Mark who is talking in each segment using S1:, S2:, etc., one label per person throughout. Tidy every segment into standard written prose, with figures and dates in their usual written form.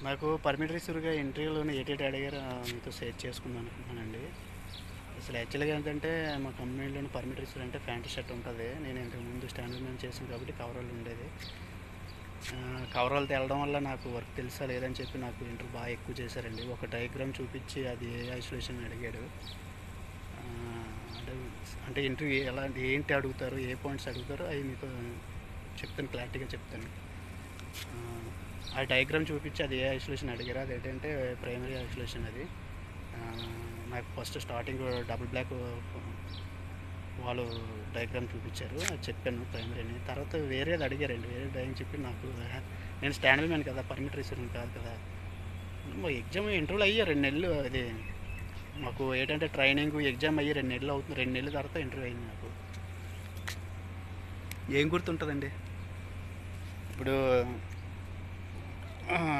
S1: నాకు పర్మిట్ రిసీవర్గా ఇంటర్వ్యూలోనే ఏటేటి అడిగారో మీతో షేర్ చేసుకుందాం అనుకుంటున్నానండి. అసలు యాక్చువల్గా ఏంటంటే మా కంపెనీలోని పర్మిట్ రిసీవర్ అంటే ప్యాంట్ షర్ట్ ఉంటుంది. నేను ఇంతకుముందు స్టాండర్డ్ మ్యాన్ చేసాను కాబట్టి కవరాలు ఉండేది. కవరాలు తేలడం వల్ల నాకు వర్క్ తెలుసా లేదని చెప్పి నాకు ఇంటర్వ్యూ బాగా ఎక్కువ చేశారండి. ఒక డయాగ్రామ్ చూపించి అది ఏ ఐసోలేషన్ అడిగాడు. ఆ, అంటే అంటే ఇంటర్వ్యూ ఎలా ఏంటి అడుగుతారు, ఏ పాయింట్స్ అడుగుతారో అవి మీకు చెప్తాను, క్లారిటీగా చెప్తాను. ఆ డయాగ్రామ్ చూపించి అది ఏ ఐసోలేషన్ అడిగారు. అది ఏంటంటే ప్రైమరీ ఐసోలేషన్ అది. ఆ, నాకు ఫస్ట్ స్టార్టింగ్ డబుల్ బ్లాక్ వాళ్ళు డయాగ్రామ్ చూపించారు, అది చెప్పాను ప్రైమరీ అని. తర్వాత వేరేది అడిగారండి, వేరే డయాగ్రామ్ చెప్పి నాకు నేను స్టాండర్డ్ మ్యాన్ కదా, పర్మిట్ రిసీవర్ కాదు కదా. మా ఎగ్జామ్ ఇంటర్వ్యూలు అయ్యి 2 నెలలు అది మాకు ఏంటంటే ట్రైనింగ్ ఎగ్జామ్ అయ్యి 2 నెలలు అవుతుంది. 2 నెలల తర్వాత ఇంటర్వ్యూ అయింది నాకు. ఏం గుర్తుంటుందండి ఇప్పుడు?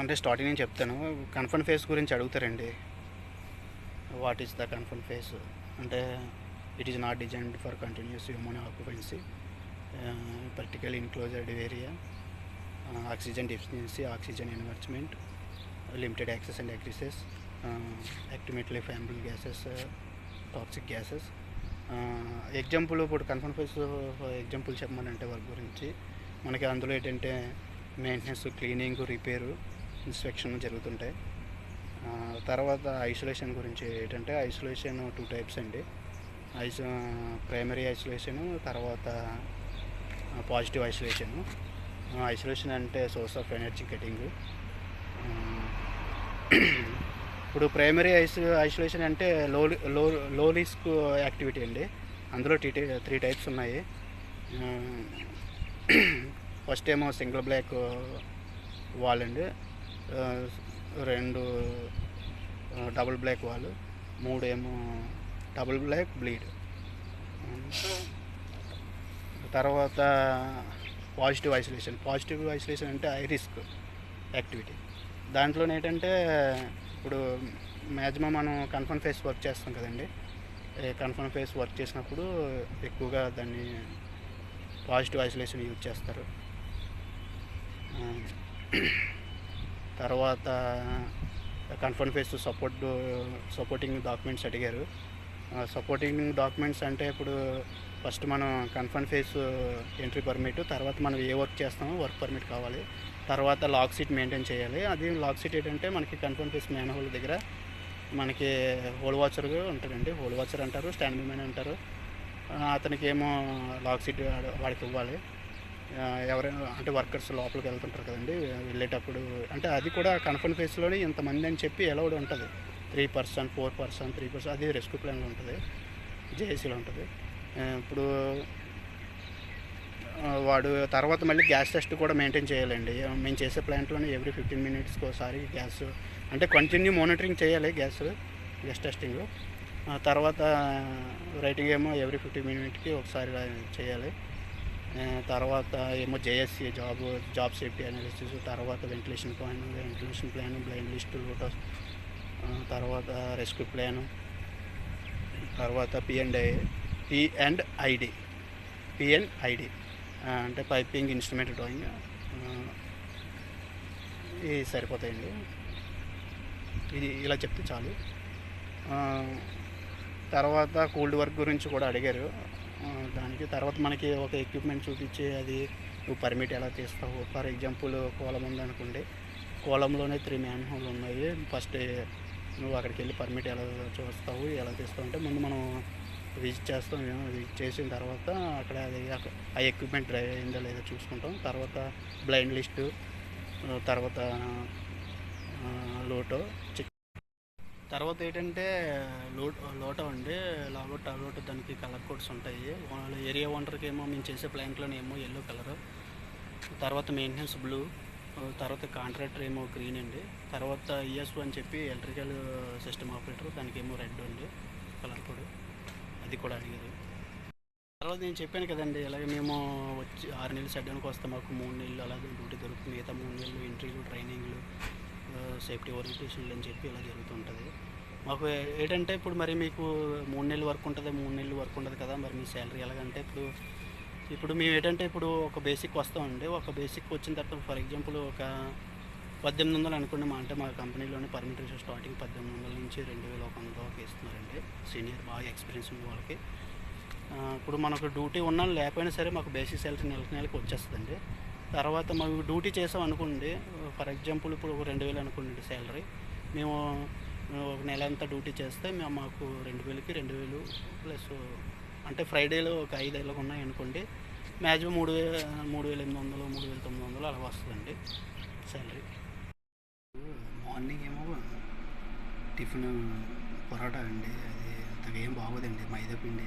S1: అంటే స్టార్టింగ్ నేను చెప్తాను. కన్ఫర్మ్ ఫేస్ గురించి అడుగుతారండి. What is the confined space అంటే it is not designed for continuous human occupancy, particle enclosed area, oxygen deficiency, oxygen enrichment, limited access and access, యాక్టిమేట్లీ flammable gases, toxic gases. Example ఇప్పుడు confined space example చెప్పమనంటే work గురించి మనకి అందులో ఏంటంటే maintenance, cleaning, repair, inspection జరుగుతుంటాయి. తర్వాత isolation గురించి ఏంటంటే ఐసోలేషన్ 2 టైప్స్ అండి. ప్రైమరీ ఐసోలేషను, తర్వాత పాజిటివ్ ఐసోలేషను. ఐసోలేషన్ అంటే సోర్స్ ఆఫ్ ఎనర్జీ కటింగ్. ఇప్పుడు ప్రైమరీ ఐసోలేషన్ అంటే లో లో లో రిస్క్ యాక్టివిటీ అండి. అందులో 3 టైప్స్ ఉన్నాయి. ఫస్ట్ ఏమో సింగిల్ బ్లాక్ వాల్ అండి, 2 డబుల్ బ్లాక్ వాల్, 3 ఏమో డబుల్ బ్లాక్ బ్లీడ్. తర్వాత పాజిటివ్ ఐసోలేషన్ అంటే హై రిస్క్ యాక్టివిటీ. దాంట్లో ఏంటంటే ఇప్పుడు మ్యాక్సిమం మనం కన్ఫర్మ్ ఫేస్ వర్క్ చేస్తాం కదండి. కన్ఫర్మ్ ఫేస్ వర్క్ చేసినప్పుడు ఎక్కువగా దాన్ని పాజిటివ్ ఐసోలేషన్ యూజ్ చేస్తారు. తర్వాత కన్ఫర్మ్ ఫేస్ సపోర్టింగ్ డాక్యుమెంట్స్ అడిగారు. సపోర్టింగ్ డాక్యుమెంట్స్ అంటే ఇప్పుడు ఫస్ట్ మనం కన్ఫర్మ్ ఫేస్ ఎంట్రీ పర్మిట్, తర్వాత మనం ఏ వర్క్ చేస్తామో వర్క్ పర్మిట్ కావాలి, తర్వాత లాక్ సీట్ మెయింటైన్ చేయాలి. అది లాక్ సీట్ ఏంటంటే మనకి కన్ఫర్మ్ ఫేస్ మ్యాన్ హోల్ దగ్గర మనకి హోల్ వాచర్ ఉంటాడండి. హోల్ వాచర్ అంటారు, స్టాండ్ మ్యాన్ అంటారు. అతనికి ఏమో లాక్ సీట్ వాడికి ఇవ్వాలి. ఎవరైనా అంటే వర్కర్స్ లోపలికి వెళ్తుంటారు కదండి, వెళ్ళేటప్పుడు అంటే అది కూడా కన్ఫర్మ్ ఫేస్లోనే ఇంతమంది అని చెప్పి అలౌడ్ ఉంటుంది. 3%, 4%, 3%, అది రెస్క్యూ ప్లాన్లో ఉంటుంది, జేఏసీలో ఉంటుంది. ఇప్పుడు వాడు తర్వాత మళ్ళీ గ్యాస్ టెస్ట్ కూడా మెయింటైన్ చేయాలండి. మేము చేసే ప్లాంట్లోనే ఎవ్రీ 15 మినిట్స్కి ఒకసారి గ్యాస్ అంటే కంటిన్యూ మానిటరింగ్ చేయాలి, గ్యాస్ టెస్టింగ్. తర్వాత రైటింగ్ ఏమో ఎవ్రీ 15 మినిట్కి ఒకసారి చేయాలి. తర్వాత ఏమో జేఎస్సీ జాబ్ సేఫ్టీ అనాలిసిస్, తర్వాత ventilation plan, blind list, lotus, తర్వాత రెస్క్యూ ప్లాను, తర్వాత పిఎన్ఐడి అంటే పైపింగ్ ఇన్స్ట్రుమెంట్ డ్రాయింగ్. ఇవి సరిపోతాయండి, ఇది ఇలా చెప్తే చాలు. తర్వాత కోల్డ్ వర్క్ గురించి కూడా అడిగారు. దానికి తర్వాత మనకి ఒక ఎక్విప్మెంట్ చూపించి అది నువ్వు పర్మిట్ ఎలా తీస్తావు. ఫర్ ఎగ్జాంపుల్ కోలం ఉందనుకోండి, కోలంలోనే 3 మ్యాన్ హోల్ ఉన్నాయి. ఫస్ట్ నువ్వు అక్కడికి వెళ్ళి పర్మిట్ ఎలా చూస్తావు, ఎలా తీస్తావు అంటే ముందు మనం విజిట్ చేస్తాం. విజిట్ చేసిన తర్వాత అక్కడ ఆ ఎక్విప్మెంట్ డ్రైవ్ అయిందో లేదో చూసుకుంటాం. తర్వాత బ్లైండ్ లిస్టు, తర్వాత లోటో చెక్. తర్వాత ఏంటంటే లోటో అండి, లోటో దానికి కలర్ కోడ్స్ ఉంటాయి. ఏరియా ఓనర్కి ఏమో మేము చేసే ప్లాంట్లోనే ఏమో ఎల్లో కలరు, తర్వాత మెయింటెనెన్స్ బ్లూ, తర్వాత కాంట్రాక్టర్ ఏమో గ్రీన్ అండి, తర్వాత ఈఎస్ఓ అని చెప్పి ఎలక్ట్రికల్ సిస్టమ్ ఆపరేటర్, దానికి ఏమో రెడ్ అండి కలర్ కోడ్, అది కూడా అడిగారు. తర్వాత నేను చెప్పాను కదండి, అలాగే మేము వచ్చి 6 నెలలు సెడ్డానికి వస్తే మాకు 3 నెలలు అలాగే డ్యూటీ దొరుకుతుంది, మిగతా 3 నెలలు ఇంటర్వ్యూ, ట్రైనింగ్లు, సేఫ్టీ ఓరియంటేషన్లు అని చెప్పి ఇలా జరుగుతుంటుంది. మాకు ఏంటంటే ఇప్పుడు మరి మీకు 3 నెలలు వర్క్ ఉంటుంది, 3 నెలలు వర్క్ ఉండదు కదా, మరి మీ శాలరీ ఎలాగంటే ఇప్పుడు మేము ఏంటంటే ఇప్పుడు ఒక బేసిక్ వస్తామండి. ఒక బేసిక్ వచ్చిన తర్వాత ఫర్ ఎగ్జాంపుల్ ఒక 1800 అనుకోండి. అంటే మా కంపెనీలోనే పర్మిటరీస్ స్టార్టింగ్ 1800 నుంచి 2100 దాకా ఇస్తున్నారండి. సీనియర్ బాగా ఎక్స్పీరియన్స్ ఉన్న వాళ్ళకి. ఇప్పుడు మనకు డ్యూటీ ఉన్నా లేకపోయినా సరే మాకు బేసిక్ సాలరీ నెలకి వచ్చేస్తుందండి. తర్వాత మాకు డ్యూటీ చేసాం అనుకోండి, ఫర్ ఎగ్జాంపుల్ ఇప్పుడు ఒక 2000 అనుకోండి సాలరీ. మేము ఒక నెల అంతా డ్యూటీ చేస్తే మాకు 2000కి 2000 ప్లస్ అంటే ఫ్రైడేలో ఒక 5 ఉన్నాయి అనుకోండి, మ్యాక్సిమం 3800 3900 అలా వస్తుందండి సాలరీ. మార్నింగ్ ఏమో టిఫిన్ పొరాటా అండి, అది అంతగా ఏం బాగోదండి, మైదా పిండి.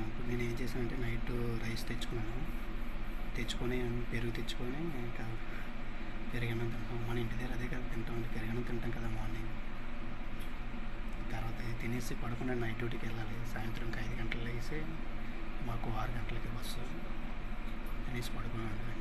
S1: ఇప్పుడు నేను ఏం చేశానంటే నైట్ రైస్ తెచ్చుకొని పెరుగు తెచ్చుకొని ఇంకా పెరుగన్నం తింటాం. మన ఇంటి దగ్గర అదే కదా తింటామండి, పెరుగన్నం తింటాం కదా మార్నింగ్. తర్వాత తినేసి పడుకుని నైట్ డ్యూటీకి వెళ్ళాలి. సాయంత్రం 5 గంటలు లేసి మాకు 6 గంటలకి బస్సు. తినేసి పడుకున్నాను.